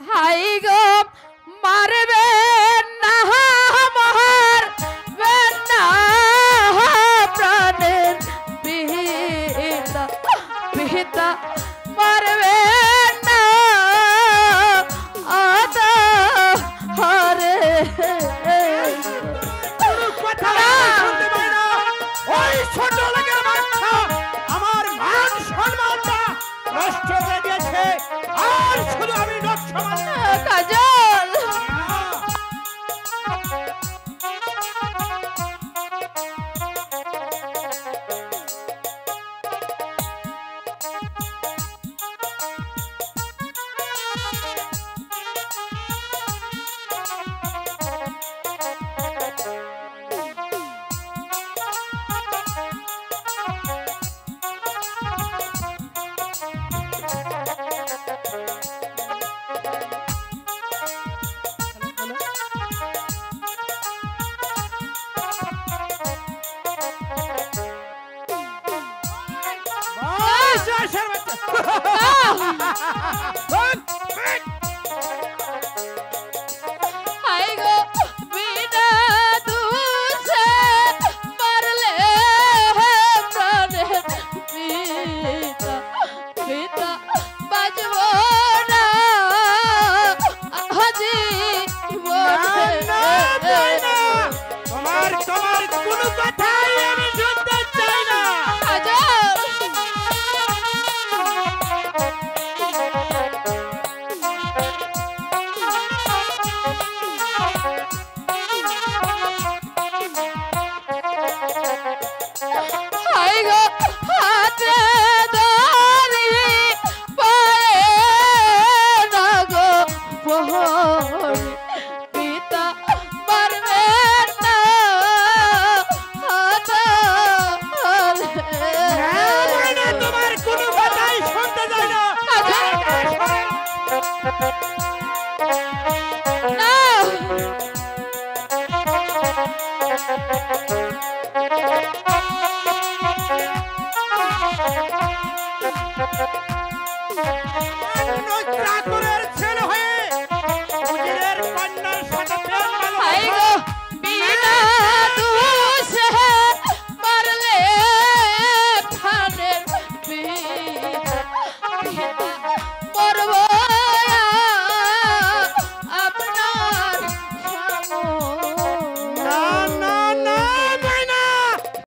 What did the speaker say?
high গো মারবে না মারবে না প্রাণের পিতা পিতা মারবে না আদা হরে কথা শুনতে পাই না ওই ছোট লোকের বাচ্চা আমার মান সম্মানটা নষ্ট করে দিয়েছে আর শুধু আমি নষ্ট কাজল